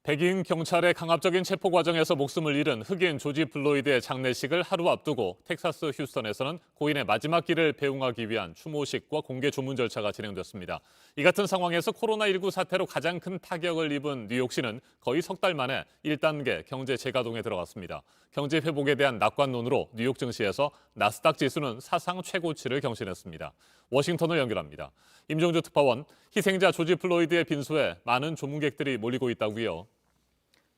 백인 경찰의 강압적인 체포 과정에서 목숨을 잃은 흑인 조지 플로이드의 장례식을 하루 앞두고 텍사스 휴스턴에서는 고인의 마지막 길을 배웅하기 위한 추모식과 공개 조문 절차가 진행됐습니다. 이 같은 상황에서 코로나19 사태로 가장 큰 타격을 입은 뉴욕시는 거의 석 달 만에 1단계 경제 재가동에 들어갔습니다. 경제 회복에 대한 낙관론으로 뉴욕 증시에서 나스닥 지수는 사상 최고치를 경신했습니다. 워싱턴을 연결합니다. 임종주 특파원, 희생자 조지 플로이드의 빈소에 많은 조문객들이 몰리고 있다고요.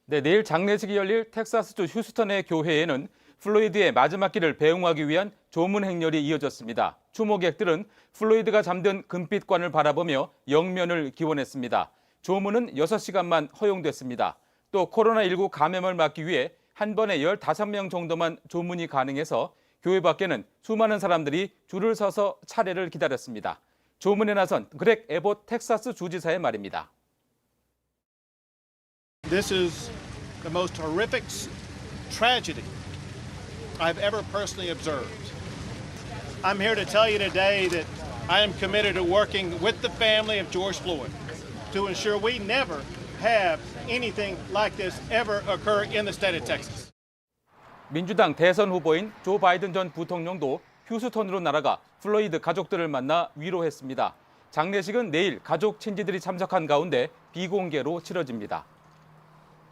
네, 내일 장례식이 열릴 텍사스주 휴스턴의 교회에는 플로이드의 마지막 길을 배웅하기 위한 조문 행렬이 이어졌습니다. 추모객들은 플로이드가 잠든 금빛관을 바라보며 영면을 기원했습니다. 조문은 6시간만 허용됐습니다. 또 코로나19 감염을 막기 위해 한 번에 15명 정도만 조문이 가능해서 교회 밖에는 수많은 사람들이 줄을 서서 차례를 기다렸습니다. 조문에 나선 그렉 에봇 텍사스 주지사의 말입니다. This is the most horrific tragedy I've ever personally observed. I'm here to tell you today that I am committed to working with the family of George Floyd to ensure we never have anything like this ever occur in the state of Texas. 민주당 대선 후보인 조 바이든 전 부통령도 휴스턴으로 날아가 플로이드 가족들을 만나 위로했습니다. 장례식은 내일 가족 친지들이 참석한 가운데 비공개로 치러집니다.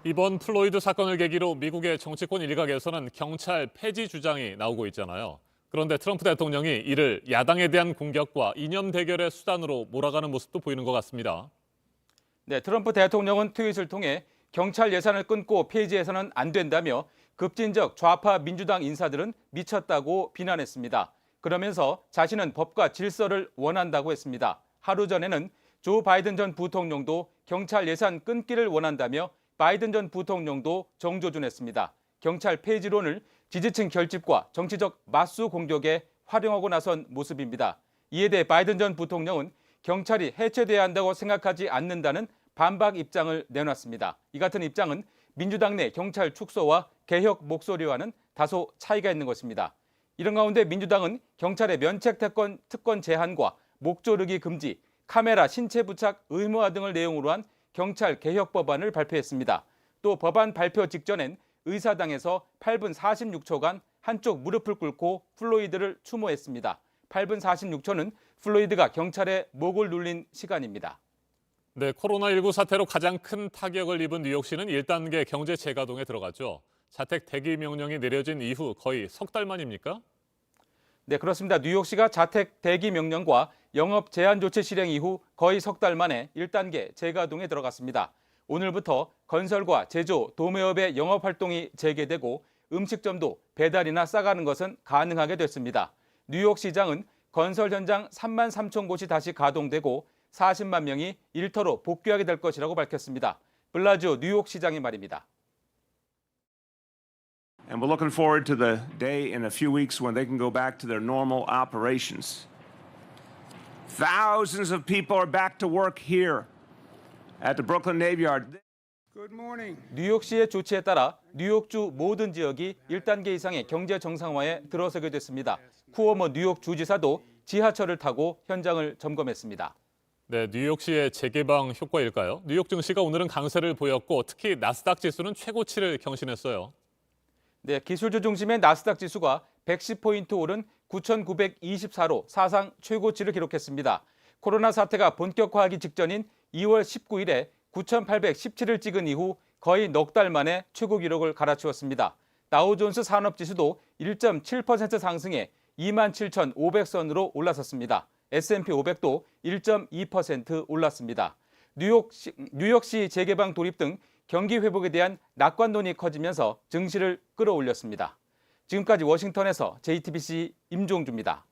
이번 플로이드 사건을 계기로 미국의 정치권 일각에서는 경찰 폐지 주장이 나오고 있잖아요. 그런데 트럼프 대통령이 이를 야당에 대한 공격과 이념 대결의 수단으로 몰아가는 모습도 보이는 것 같습니다. 네, 트럼프 대통령은 트윗을 통해 경찰 예산을 끊고 폐지해서는 안 된다며 급진적 좌파 민주당 인사들은 미쳤다고 비난했습니다. 그러면서 자신은 법과 질서를 원한다고 했습니다. 하루 전에는 조 바이든 전 부통령도 경찰 예산 끊기를 원한다며 바이든 전 부통령도 정조준했습니다. 경찰 폐지론을 지지층 결집과 정치적 맞수 공격에 활용하고 나선 모습입니다. 이에 대해 바이든 전 부통령은 경찰이 해체돼야 한다고 생각하지 않는다는 반박 입장을 내놨습니다. 이 같은 입장은 민주당 내 경찰 축소와 개혁 목소리와는 다소 차이가 있는 것입니다. 이런 가운데 민주당은 경찰의 면책 특권 제한과 목조르기 금지, 카메라 신체 부착 의무화 등을 내용으로 한 경찰 개혁 법안을 발표했습니다. 또 법안 발표 직전엔 의사당에서 8분 46초간 한쪽 무릎을 꿇고 플로이드를 추모했습니다. 8분 46초는 플로이드가 경찰의 목을 눌린 시간입니다. 네, 코로나19 사태로 가장 큰 타격을 입은 뉴욕시는 1단계 경제 재가동에 들어갔죠. 자택 대기 명령이 내려진 이후 거의 석 달 만입니까? 네, 그렇습니다. 뉴욕시가 자택 대기 명령과 영업 제한 조치 실행 이후 거의 석 달 만에 1단계 재가동에 들어갔습니다. 오늘부터 건설과 제조, 도매업의 영업 활동이 재개되고 음식점도 배달이나 싸가는 것은 가능하게 됐습니다. 뉴욕시장은 건설 현장 3만 3천 곳이 다시 가동되고 40만 명이 일터로 복귀하게 될 것이라고 밝혔습니다. 블라지오 뉴욕시장의 말입니다. And we're looking forward to the day in a few weeks when they can go back to their normal operations. Thousands of people are back to work here at the Brooklyn Navy Yard. Good morning. 뉴욕시의 조치에 따라 뉴욕주 모든 지역이 1단계 이상의 경제 정상화에 들어서게 됐습니다. 쿠오모 뉴욕 주지사도 지하철을 타고 현장을 점검했습니다. 네, 뉴욕시의 재개방 효과일까요? 뉴욕 증시가 오늘은 강세를 보였고 특히 나스닥 지수는 최고치를 경신했어요. 네, 기술주 중심의 나스닥 지수가 110포인트 오른 9,924로 사상 최고치를 기록했습니다. 코로나 사태가 본격화하기 직전인 2월 19일에 9,817을 찍은 이후 거의 넉 달 만에 최고 기록을 갈아치웠습니다. 다우존스 산업지수도 1.7% 상승해 27,500선으로 올라섰습니다. S&P 500도 1.2% 올랐습니다. 뉴욕시 재개방 돌입 등 경기 회복에 대한 낙관론이 커지면서 증시를 끌어올렸습니다. 지금까지 워싱턴에서 JTBC 임종주입니다.